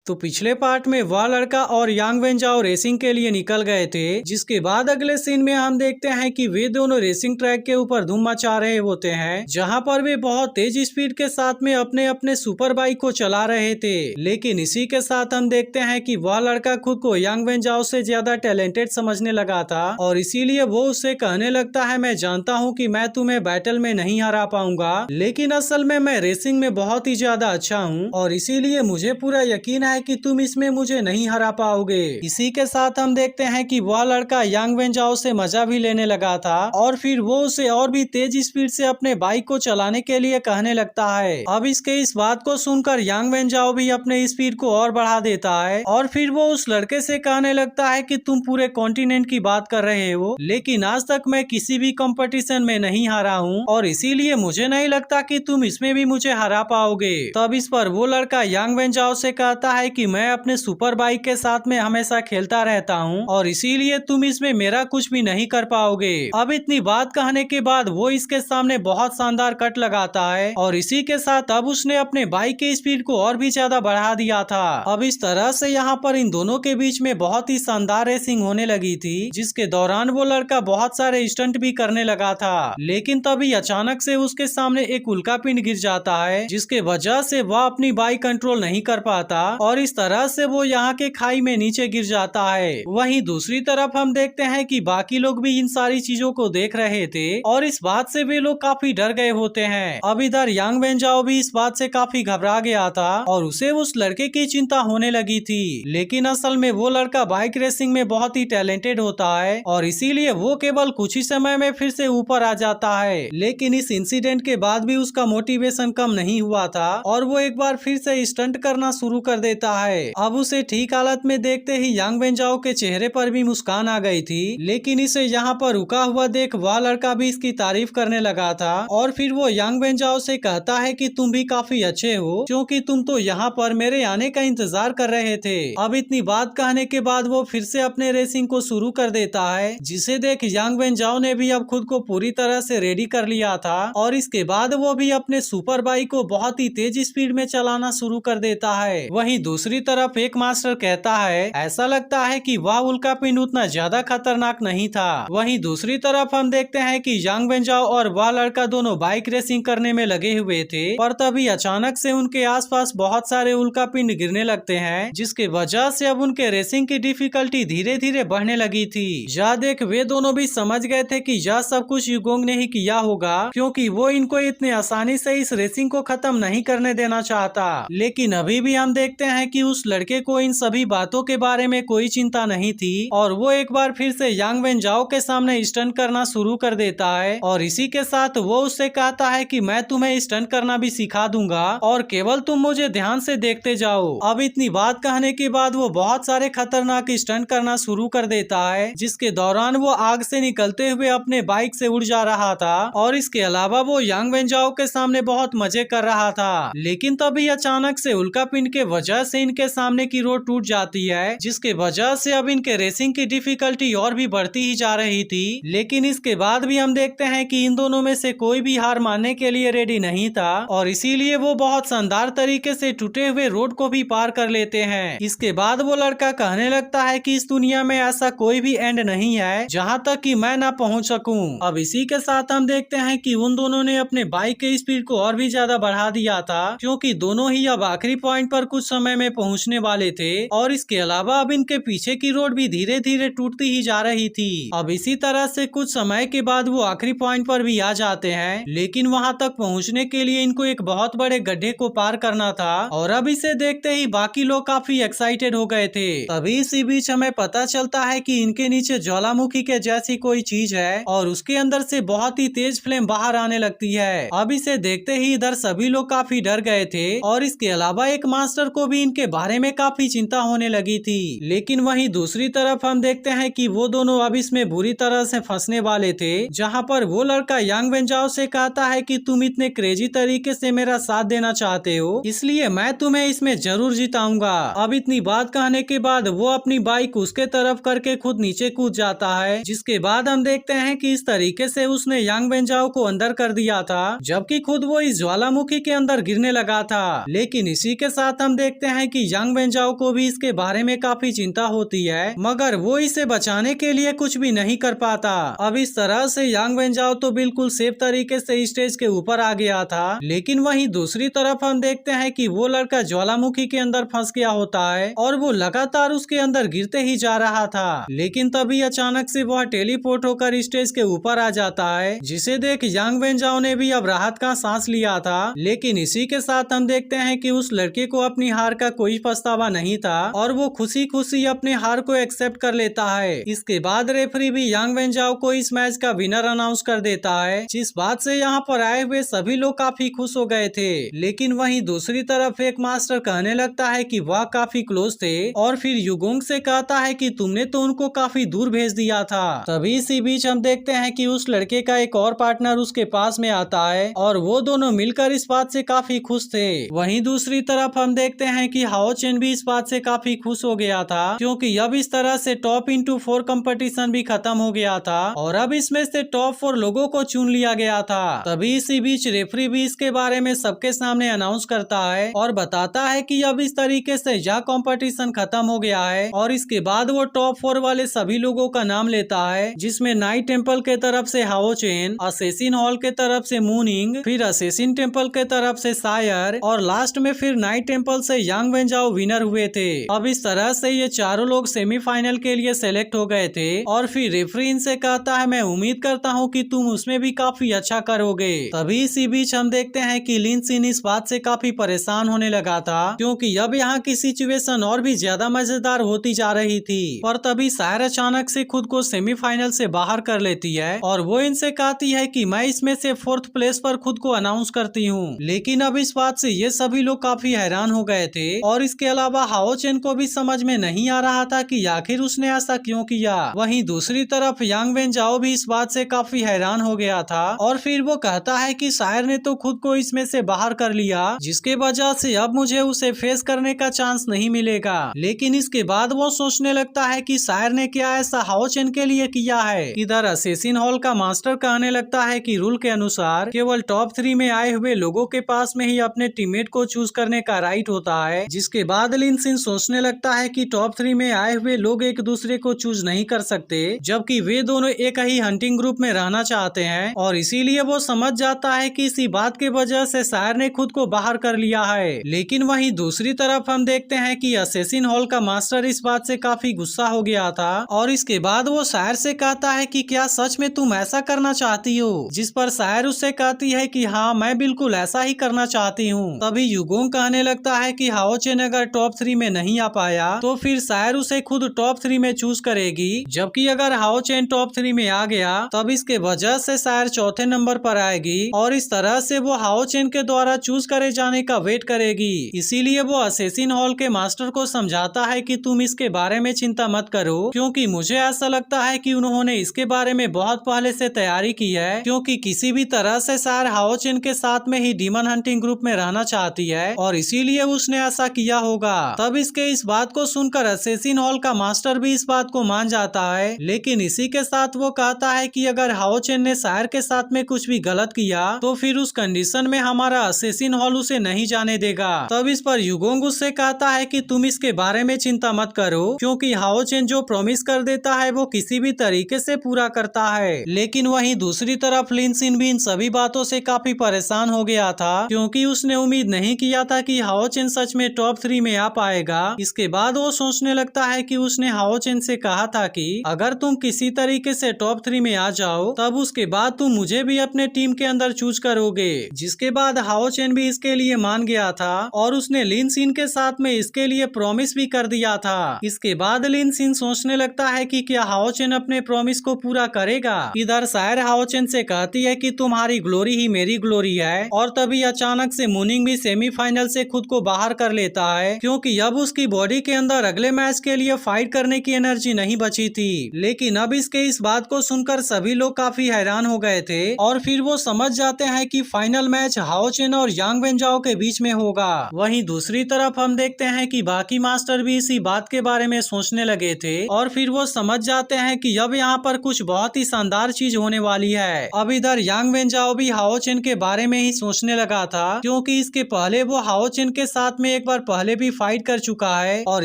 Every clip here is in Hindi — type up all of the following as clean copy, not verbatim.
तो पिछले पार्ट में वह लड़का और यांग वेंजाओ रेसिंग के लिए निकल गए थे, जिसके बाद अगले सीन में हम देखते हैं कि वे दोनों रेसिंग ट्रैक के ऊपर धूम मचा रहे होते हैं, जहां पर वे बहुत तेज स्पीड के साथ में अपने अपने सुपर बाइक को चला रहे थे। लेकिन इसी के साथ हम देखते हैं कि वह लड़का खुद को यांग वेंजाओ से ज्यादा टैलेंटेड समझने लगा था और इसीलिए वो उससे कहने लगता है, मैं जानता हूँ कि मैं तुम्हें बैटल में नहीं हरा पाऊंगा, लेकिन असल में मैं रेसिंग में बहुत ही ज्यादा अच्छा हूँ और इसीलिए मुझे पूरा यकीन है कि तुम इसमें मुझे नहीं हरा पाओगे। इसी के साथ हम देखते हैं कि वह लड़का यांग वेंजाओ से मजा भी लेने लगा था और फिर वो उसे और भी तेज स्पीड से अपने बाइक को चलाने के लिए कहने लगता है। अब इसके इस बात को सुनकर यांग वेंजाओ भी अपने स्पीड को और बढ़ा देता है और फिर वो उस लड़के से कहने लगता है कि तुम पूरे कॉन्टिनेंट की बात कर रहे हो, लेकिन आज तक मैं किसी भी कंपटीशन में नहीं हारा हूँ और इसीलिए मुझे नहीं लगता कि तुम इसमें भी मुझे हरा पाओगे। तब इस पर वो लड़का यांग वेंजाओ से कहता है कि मैं अपने सुपर बाइक के साथ में हमेशा खेलता रहता हूँ और इसीलिए तुम इसमें मेरा कुछ भी नहीं कर पाओगे। अब इतनी बात कहने के बाद वो इसके सामने बहुत शानदार कट लगाता है और इसी के साथ अब उसने अपने बाइक की स्पीड को और भी ज्यादा बढ़ा दिया था। अब इस तरह से यहाँ पर इन दोनों के बीच में बहुत ही शानदार रेसिंग होने लगी थी, जिसके दौरान वो लड़का बहुत सारे स्टंट भी करने लगा था। लेकिन तभी अचानक से उसके सामने एक उल्का पिंड गिर जाता है, जिसके वजह से वह अपनी बाइक कंट्रोल नहीं कर पाता और इस तरह से वो यहाँ के खाई में नीचे गिर जाता है। वहीं दूसरी तरफ हम देखते हैं कि बाकी लोग भी इन सारी चीजों को देख रहे थे और इस बात से वे लोग काफी डर गए होते हैं। अब इधर यांग वेंजाओ भी इस बात से काफी घबरा गया था और उसे उस लड़के की चिंता होने लगी थी, लेकिन असल में वो लड़का बाइक रेसिंग में बहुत ही टैलेंटेड होता है और इसीलिए वो केवल कुछ ही समय में फिर से ऊपर आ जाता है। लेकिन इस इंसिडेंट के बाद भी उसका मोटिवेशन कम नहीं हुआ था और वो एक बार फिर से स्टंट करना शुरू कर देता है। अब उसे ठीक हालत में देखते ही यांग वेंजाओ के चेहरे पर भी मुस्कान आ गई थी, लेकिन इसे यहाँ पर रुका हुआ देख वह लड़का भी इसकी तारीफ करने लगा था और फिर वो यांग वेंजाओ से कहता है कि तुम भी काफी अच्छे हो, क्योंकि तुम तो यहाँ पर मेरे आने का इंतजार कर रहे थे। अब इतनी बात कहने के बाद वो फिर से अपने रेसिंग को शुरू कर देता है, जिसे देख यांग वेंजाओ ने भी अब खुद को पूरी तरह से रेडी कर लिया था और इसके बाद वो भी अपने सुपर बाइक को बहुत ही तेज स्पीड में चलाना शुरू कर देता है। वहीं दूसरी तरफ एक मास्टर कहता है, ऐसा लगता है कि वह उल्का पिंड उतना ज्यादा खतरनाक नहीं था। वहीं दूसरी तरफ हम देखते हैं कि यांग वेंजाओ और वह लड़का दोनों बाइक रेसिंग करने में लगे हुए थे, पर तभी अचानक से उनके आसपास बहुत सारे उल्का पिंड गिरने लगते हैं, जिसके वजह से अब उनके रेसिंग की डिफिकल्टी धीरे धीरे बढ़ने लगी थी। यह देख वे दोनों भी समझ गए थे कि यह सब कुछ युगोंग ने ही किया होगा, क्योंकि वो इनको इतने आसानी से इस रेसिंग को खत्म नहीं करने देना चाहता। लेकिन अभी भी हम देखते हैं कि उस लड़के को इन सभी बातों के बारे में कोई चिंता नहीं थी और वो एक बार फिर से यांग वेंजाओ के सामने स्टंट करना शुरू कर देता है और इसी के साथ वो उससे कहता है कि मैं तुम्हें स्टंट करना भी सिखा दूंगा और केवल तुम मुझे ध्यान से देखते जाओ। अब इतनी बात कहने के बाद वो बहुत सारे खतरनाक स्टंट करना शुरू कर देता है, जिसके दौरान वो आग से निकलते हुए अपने बाइक से उड़ जा रहा था और इसके अलावा वो यांग वेंजाओ के सामने बहुत मजे कर रहा था। लेकिन तभी अचानक से उल्का पिंड के वजह से इनके सामने की रोड टूट जाती है, जिसके वजह से अब इनके रेसिंग की डिफिकल्टी और भी बढ़ती ही जा रही थी। लेकिन इसके बाद भी हम देखते हैं कि इन दोनों में से कोई भी हार मानने के लिए रेडी नहीं था और इसीलिए वो बहुत शानदार तरीके से टूटे हुए रोड को भी पार कर लेते हैं। इसके बाद वो लड़का कहने लगता है कि इस दुनिया में ऐसा कोई भी एंड नहीं है जहाँ तक कि मैं ना पहुँच सकूँ। अब इसी के साथ हम देखते हैं कि उन दोनों ने अपने बाइक के स्पीड को और भी ज्यादा बढ़ा दिया था, क्योंकि दोनों ही अब आखिरी पॉइंट पर कुछ समय में पहुंचने वाले थे और इसके अलावा अब इनके पीछे की रोड भी धीरे धीरे टूटती ही जा रही थी। अब इसी तरह से कुछ समय के बाद वो आखिरी पॉइंट पर भी आ जाते हैं, लेकिन वहां तक पहुंचने के लिए इनको एक बहुत बड़े गड्ढे को पार करना था और अब इसे देखते ही बाकी लोग काफी एक्साइटेड हो गए थे। तभी इसी बीच हमें पता चलता है कि इनके नीचे ज्वालामुखी के जैसी कोई चीज है और उसके अंदर से बहुत ही तेज फ्लेम बाहर आने लगती है। अब इसे देखते ही इधर सभी लोग काफी डर गए थे और इसके अलावा एक मास्टर को भी इनके बारे में काफी चिंता होने लगी थी। लेकिन वहीं दूसरी तरफ हम देखते हैं कि वो दोनों अब इसमें बुरी तरह से फंसने वाले थे, जहां पर वो लड़का यांग वेंजाओ से कहता है कि तुम इतने क्रेजी तरीके से मेरा साथ देना चाहते हो, इसलिए मैं तुम्हें इसमें जरूर जिताऊंगा। अब इतनी बात कहने के बाद वो अपनी बाइक उसके तरफ करके खुद नीचे कूद जाता है, जिसके बाद हम देखते हैं कि इस तरीके से उसने यांग वेंजाओ को अंदर कर दिया था, जबकि खुद वो इस ज्वालामुखी के अंदर गिरने लगा था। लेकिन इसी के साथ हम देखते हैं कि यांग वेंजाओ को भी इसके बारे में काफी चिंता होती है, मगर वो इसे बचाने के लिए कुछ भी नहीं कर पाता। अब इस तरह से यांग वेंजाओ तो बिल्कुल सेफ तरीके से स्टेज के ऊपर आ गया था, लेकिन वहीं दूसरी तरफ हम देखते हैं कि वो लड़का ज्वालामुखी के अंदर फंस गया होता है और वो लगातार उसके अंदर गिरते ही जा रहा था। लेकिन तभी अचानक से वह टेलीपोर्ट होकर स्टेज के ऊपर आ जाता है, जिसे देख यांग वेंजाओ ने भी अब राहत का सांस लिया था। लेकिन इसी के साथ हम देखते हैं कि उस लड़के को अपनी हार का कोई पछतावा नहीं था और वो खुशी खुशी अपने हार को एक्सेप्ट कर लेता है। इसके बाद रेफरी भी यांग वेंजाओ को इस मैच का विनर अनाउंस कर देता है, जिस बात से यहाँ पर आए हुए सभी लोग काफी खुश हो गए थे। लेकिन वहीं दूसरी तरफ एक मास्टर कहने लगता है कि वह काफी क्लोज थे और फिर युगोंग से कहता है कि तुमने तो उनको काफी दूर भेज दिया था। तभी इसी बीच हम देखते हैं कि उस लड़के का एक और पार्टनर उसके पास में आता है और वो दोनों मिलकर इस बात से काफी खुश थे। वहीं दूसरी तरफ हम देखते हैं कि हाओ चेन भी इस बात से काफी खुश हो गया था, क्योंकि अब इस तरह से टॉप इंटू 4 कंपटीशन भी खत्म हो गया था और अब इसमें से टॉप 4 लोगों को चुन लिया गया था। तभी इसी बीच रेफरी भी इसके बारे में सबके सामने अनाउंस करता है और बताता है कि अब इस तरीके से यह कंपटीशन खत्म हो गया है और इसके बाद वो टॉप 4 वाले सभी लोगों का नाम लेता है, जिसमें नाइट टेम्पल के तरफ से हाओ चेन, असेसिन हॉल के तरफ से मूनिंग, फिर असेसिन टेम्पल के तरफ से सायर और लास्ट में फिर नाइट टेम्पल से यांग वेंजाओ विनर हुए थे। अब इस तरह से ये चारों लोग सेमीफाइनल के लिए सेलेक्ट हो गए थे और फिर रेफरी इनसे कहता है मैं उम्मीद करता हूँ कि तुम उसमें भी काफी अच्छा करोगे। तभी इसी बीच हम देखते हैं कि लिन सिन इस बात से काफी परेशान होने लगा था, क्योंकि अब यहाँ की सिचुएशन और भी ज्यादा मजेदार होती जा रही थी। पर तभी सायर अचानक से खुद को सेमीफाइनल से बाहर कर लेती है और वो इनसे कहती है कि मैं इसमें से 4th प्लेस पर खुद को अनाउंस करती हूँ। लेकिन अब इस बात से ये सभी लोग काफी हैरान हो गए थे और इसके अलावा हाओ चेन को भी समझ में नहीं आ रहा था कि आखिर उसने ऐसा क्यों किया। वहीं दूसरी तरफ यांग वेंजाओ भी इस बात से काफी हैरान हो गया था और फिर वो कहता है कि सायर ने तो खुद को इसमें से बाहर कर लिया, जिसके वजह से अब मुझे उसे फेस करने का चांस नहीं मिलेगा। लेकिन इसके बाद वो सोचने लगता है कि सायर ने क्या ऐसा हाओ चेन के लिए किया है। इधर असेसिन हॉल का मास्टर कहने लगता है कि रूल के अनुसार केवल टॉप 3 में आए हुए लोगों के पास में ही अपने टीममेट को चूज करने का राइट होता है। जिसके बाद लिन सिन सोचने लगता है कि टॉप 3 में आए हुए लोग एक दूसरे को चूज नहीं कर सकते, जबकि वे दोनों एक ही हंटिंग ग्रुप में रहना चाहते हैं और इसीलिए वो समझ जाता है कि इसी बात की वजह से सायर ने खुद को बाहर कर लिया है। लेकिन वहीं दूसरी तरफ हम देखते हैं कि असेसिन हॉल का मास्टर इस बात से काफी गुस्सा हो गया था और इसके बाद वो सायर से कहता है कि क्या सच में तुम ऐसा करना चाहती हो, जिस पर सायर उससे कहती है कि हाँ मैं बिल्कुल ऐसा ही करना चाहती हूँ। तभी युगोंग कहने लगता है कि हाओ चेन अगर टॉप 3 में नहीं आ पाया तो फिर सायर उसे खुद टॉप 3 में चूज करेगी, जबकि अगर हाओ चेन टॉप 3 में आ गया तब इसके वजह से सायर चौथे नंबर पर आएगी और इस तरह से वो हाओ चेन के द्वारा चूज करे जाने का वेट करेगी। इसीलिए वो असेसिन हॉल के मास्टर को समझाता है कि तुम इसके बारे में चिंता मत करो, क्योंकि मुझे ऐसा लगता है कि उन्होंने इसके बारे में बहुत पहले से तैयारी की है, क्योंकि किसी भी तरह से सायर हाओ चेन के साथ में ही डीमन हंटिंग ग्रुप में रहना चाहती है और इसीलिए उसने ऐसा किया होगा। तब इसके इस बात को सुनकर असेसिन हॉल का मास्टर भी इस बात को मान जाता है, लेकिन इसी के साथ वो कहता है कि अगर हाओ चेन ने सायर के साथ में कुछ भी गलत किया तो फिर उस कंडीशन में हमारा असेसिन हॉल उसे नहीं जाने देगा। तब इस पर युगोंग उससे कहता है कि तुम इसके बारे में चिंता मत करो, क्योंकि हाओ चेन जो प्रॉमिस कर देता है वो किसी भी तरीके से पूरा करता है। लेकिन वहीं दूसरी तरफ लिन सिन भी इन सभी बातों से काफी परेशान हो गया था, क्योंकि उसने उम्मीद नहीं किया था कि हाओ चेन सच में टॉप 3 में आ पाएगा। इसके बाद वो सोचने लगता है कि उसने हाओ चेन से कहा था कि अगर तुम किसी तरीके से टॉप 3 में आ जाओ तब उसके बाद तुम मुझे भी अपने टीम के अंदर चूज करोगे। जिसके बाद हाओ चेन भी इसके लिए मान गया था और उसने लिन सिन के साथ में इसके लिए प्रॉमिस भी कर दिया था। इसके बाद लिन सिन सोचने लगता है कि क्या हाओ चेन अपने प्रॉमिस को पूरा करेगा। इधर सायर हाओ चेन से कहती है कि तुम्हारी ग्लोरी ही मेरी ग्लोरी है और तभी अचानक से मूनिंग भी सेमीफाइनल से खुद को बाहर कर लेता है, क्योंकि अब उसकी बॉडी के अंदर अगले मैच के लिए फाइट करने की एनर्जी नहीं बची थी। लेकिन अब इसके इस बात को सुनकर सभी लोग काफी हैरान हो गए थे और फिर वो समझ जाते हैं कि फाइनल मैच हाओ चेन और यांग वेंजाओ के बीच में होगा। वहीं दूसरी तरफ हम देखते हैं कि बाकी मास्टर भी इसी बात के बारे में सोचने लगे थे और फिर वो समझ जाते हैं कि अब यहाँ पर कुछ बहुत ही शानदार चीज होने वाली है। अब इधर यांग वेंजाओ भी हाओ चेन के बारे में ही सोचने लगा था, क्योंकि इसके पहले वो हाओ चेन के साथ में एक बार पहले भी फाइट कर चुका है और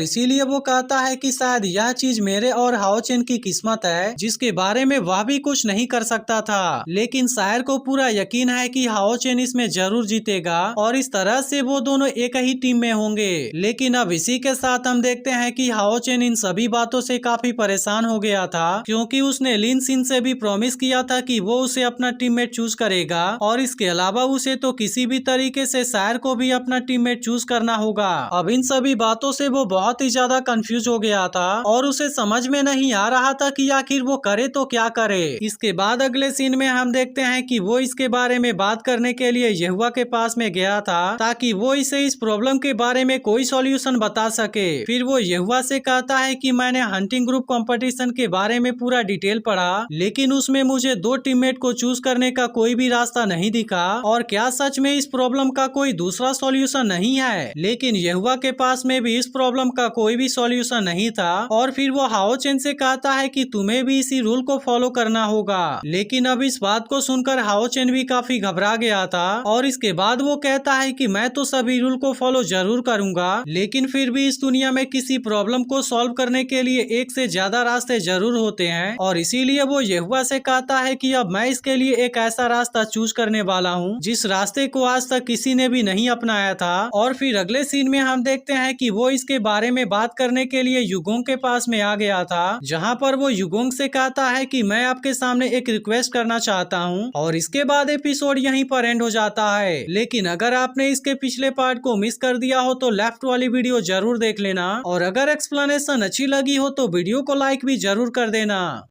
इसीलिए वो कहता है कि शायद यह चीज मेरे और हाओ चेन की किस्मत है जिसके बारे में वह भी कुछ नहीं कर सकता था। लेकिन शायर को पूरा यकीन है कि हाओ चेन इसमें जरूर जीतेगा और इस तरह से वो दोनों एक ही टीम में होंगे। लेकिन अब इसी के साथ हम देखते हैं कि हाओ चेन इन सभी बातों से काफी परेशान हो गया था क्योंकि उसने लिन सिन से भी प्रॉमिस किया था कि वो उसे अपना टीममेट चूज करेगा और इसके अलावा उसे तो किसी भी तरीके से शायर को भी अपना टीममेट चूज करना होगा। अब इन सभी बातों से वो बहुत ही ज्यादा कंफ्यूज हो गया था और उसे समझ में नहीं आ रहा था कि आखिर वो करे तो क्या करे। इसके बाद अगले सीन में हम देखते हैं कि वो इसके बारे में बात करने के लिए यहुआ के पास में गया था ताकि वो इसे इस प्रॉब्लम के बारे में कोई सॉल्यूशन बता सके। फिर वो यहुआ से कहता है कि मैंने हंटिंग ग्रुप कंपटीशन के बारे में पूरा डिटेल पढ़ा लेकिन उसमें मुझे 2 टीममेट को चूज करने का कोई भी रास्ता नहीं दिखा और क्या सच में इस प्रॉब्लम का कोई दूसरा सॉल्यूशन नहीं है। लेकिन यहुआ के पास में भी इस प्रॉब्लम का कोई भी सॉल्यूशन नहीं था और फिर वो हाओ चेन से कहता है कि तुम्हें भी इसी रूल को फॉलो करना होगा। लेकिन अब इस बात को सुनकर हाओ चेन भी काफी घबरा गया था और इसके बाद वो कहता है कि मैं तो सभी रूल को फॉलो जरूर करूंगा लेकिन फिर भी इस दुनिया में किसी प्रॉब्लम को सॉल्व करने के लिए एक से ज्यादा रास्ते जरूर होते हैं और इसीलिए वो यहुआ से कहता है कि अब मैं इसके लिए एक ऐसा रास्ता चूज करने वाला हूँ जिस रास्ते को आज तक किसी ने भी नहीं अपनाया था। और फिर अगले सीन में हम देखते हैं कि वो इसके बारे में बात करने के लिए युगोंग के पास में आ गया था जहाँ पर वो युगोंग से कहता है कि मैं आपके सामने एक रिक्वेस्ट करना चाहता हूँ और इसके बाद एपिसोड यहीं पर एंड हो जाता है। लेकिन अगर आपने इसके पिछले पार्ट को मिस कर दिया हो तो लेफ्ट वाली वीडियो जरूर देख लेना और अगर एक्सप्लेनेशन अच्छी लगी हो तो वीडियो को लाइक भी जरूर कर देना।